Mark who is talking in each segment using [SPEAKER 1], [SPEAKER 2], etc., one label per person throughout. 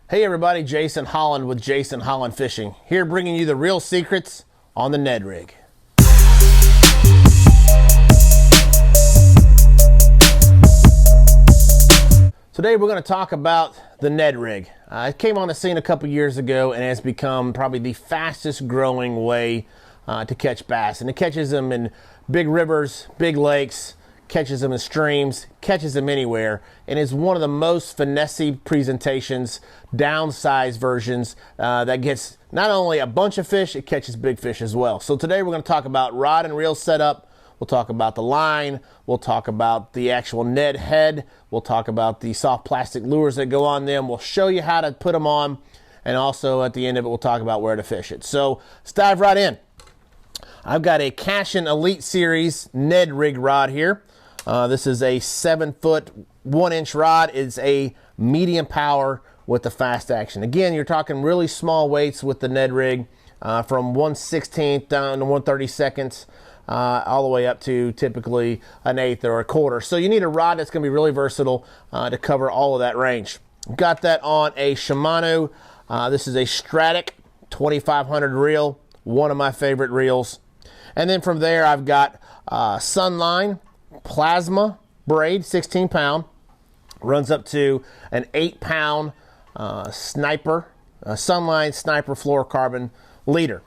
[SPEAKER 1] Hey everybody, Jason Holland with Jason Holland Fishing, here bringing you the real secrets on the Ned Rig. Today we're going to talk about the Ned Rig. It came on the scene a couple years ago and has become probably the fastest growing way to catch bass. And it catches them in big rivers, big lakes, catches them in streams, catches them anywhere, and is one of the most finessey presentations, downsized versions that gets not only a bunch of fish, it catches big fish as well. So today we're going to talk about rod and reel setup. We'll talk about the line. We'll talk about the actual Ned head. We'll talk about the soft plastic lures that go on them. We'll show you how to put them on, and also at the end of it, we'll talk about where to fish it. So let's dive right in. I've got a Cashin Elite Series Ned Rig Rod here. This is a 7-foot, 1-inch rod. It's a medium power with the fast action. Again, you're talking really small weights with the Ned Rig, from 1/16 down to 1/32, all the way up to typically an 1/8 or a 1/4. So you need a rod that's going to be really versatile to cover all of that range. Got that on a Shimano. This is a Stratic 2500 reel, one of my favorite reels. And then from there, I've got Sunline Plasma braid, 16-pound, runs up to an 8-pound Sniper, Sunline Sniper fluorocarbon leader.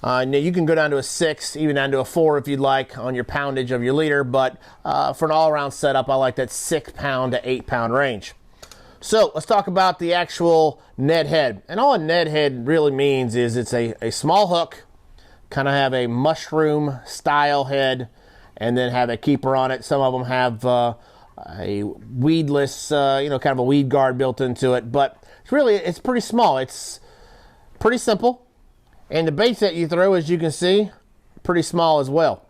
[SPEAKER 1] Now you can go down to a 6, even down to a 4 if you'd like on your poundage of your leader, but for an all-around setup, I like that 6-pound to 8-pound range. So let's talk about the actual Ned head. And all a Ned head really means is it's a small hook, kind of have a mushroom style head, and then have a keeper on it. Some of them have a weedless, kind of a weed guard built into it, but it's pretty small. It's pretty simple. And the baits that you throw, as you can see, pretty small as well.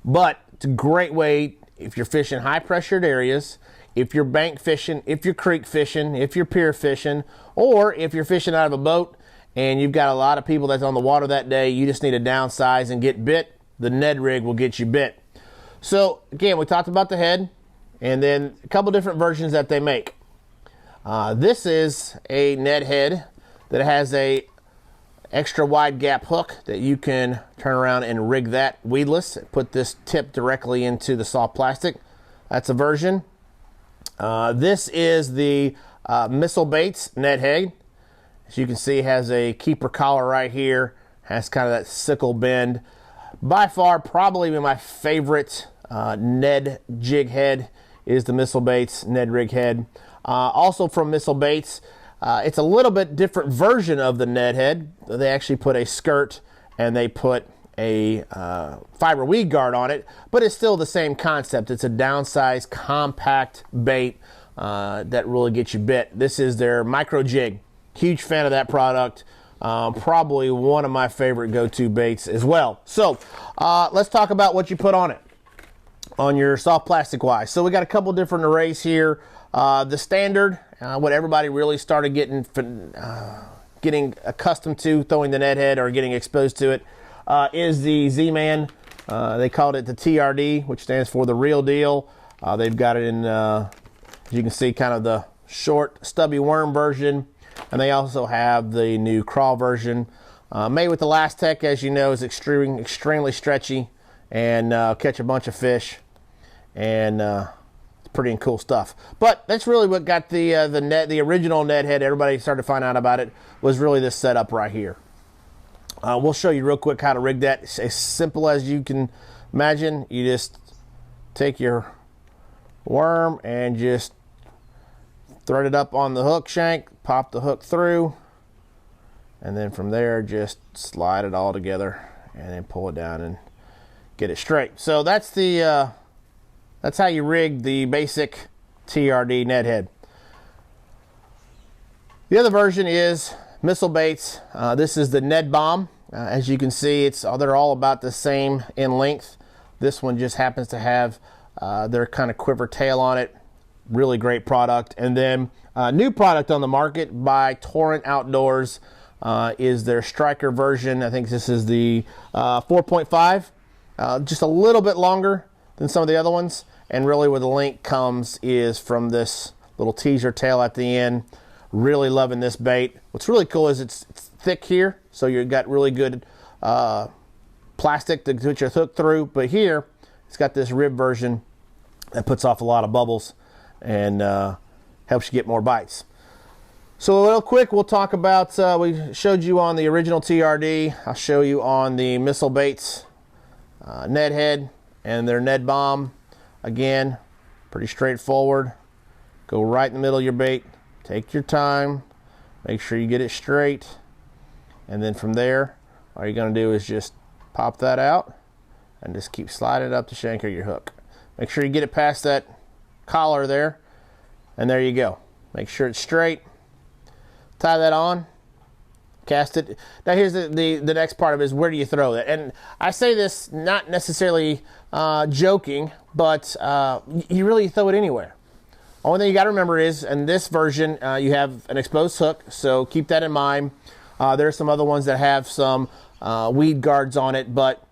[SPEAKER 1] But it's a great way if you're fishing high pressured areas, if you're bank fishing, if you're creek fishing, if you're pier fishing, or if you're fishing out of a boat and you've got a lot of people that's on the water that day, you just need to downsize and get bit. The Ned Rig will get you bit. So again, we talked about the head and then a couple different versions that they make. This is a Ned head that has a extra wide gap hook that you can turn around and rig that weedless. Put this tip directly into the soft plastic. That's a version. This is the Missile Baits Ned head. As you can see, it has a keeper collar right here. Has kind of that sickle bend. By far, probably my favorite Ned jig head is the Missile Baits Ned Rig head. Also from Missile Baits, it's a little bit different version of the Ned head. They actually put a skirt and they put a fiber weed guard on it, but it's still the same concept. It's a downsized, compact bait that really gets you bit. This is their micro jig. Huge fan of that product. Probably one of my favorite go-to baits as well. So let's talk about what you put on it, on your soft plastic wise. So we got a couple different arrays here. The standard, what everybody really started getting accustomed to throwing the Ned head or getting exposed to it, is the Z-Man. They called it the TRD, which stands for the real deal. They've got it in, as you can see, kind of the short, stubby worm version. And they also have the new crawl version. Made with Elastec, as you know, is extremely stretchy and catch a bunch of fish. And it's pretty cool stuff. But that's really what got the original Ned head. Everybody started to find out about it was really this setup right here. We'll show you real quick how to rig that. It's as simple as you can imagine. You just take your worm and just thread it up on the hook shank, pop the hook through, and then from there just slide it all together and then pull it down and get it straight. So that's how you rig the basic TRD Ned head. The other version is Missile Baits. This is the Ned Bomb. As you can see, they're all about the same in length. This one just happens to have their kind of quiver tail on it. Really great product. And then new product on the market by Torrent Outdoors is their Striker version. I think this is the 4.5, just a little bit longer than some of the other ones. And really where the link comes is from this little teaser tail at the end. Really loving this bait. What's really cool is it's thick here, so you've got really good plastic to put your hook through, but here it's got this rib version that puts off a lot of bubbles and helps you get more bites. So real quick, we'll talk about, we showed you on the original TRD, I'll show you on the Missile Baits Ned Head and their Ned Bomb. Again, pretty straightforward. Go right in the middle of your bait, take your time, make sure you get it straight, and then from there, all you're gonna do is just pop that out and just keep sliding it up the shank of your hook. Make sure you get it past that collar there, and there you go. Make sure it's straight. Tie that on, cast it. Now here's the next part of it is where do you throw that? And I say this not necessarily joking, but you really throw it anywhere. Only thing you got to remember is, in this version, you have an exposed hook, so keep that in mind. There are some other ones that have some weed guards on it, but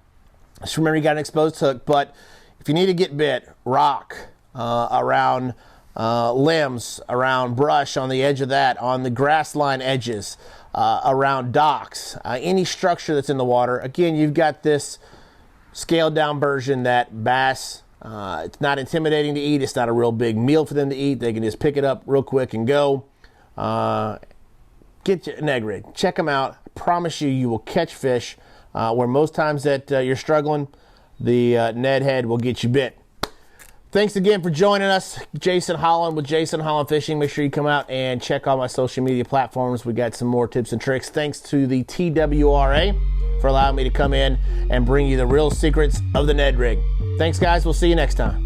[SPEAKER 1] just remember you got an exposed hook. But if you need to get bit, rock around limbs, around brush on the edge of that, on the grass line edges, around docks, any structure that's in the water. Again, you've got this scaled down version that bass, it's not intimidating to eat. It's not a real big meal for them to eat. They can just pick it up real quick and go. Get your Ned Rig. Check them out. I promise you, you will catch fish where most times that you're struggling, the Ned Head will get you bit. Thanks again for joining us. Jason Holland with Jason Holland Fishing. Make sure you come out and check out my social media platforms. We got some more tips and tricks. Thanks to the TWRA for allowing me to come in and bring you the real secrets of the Ned Rig. Thanks, guys. We'll see you next time.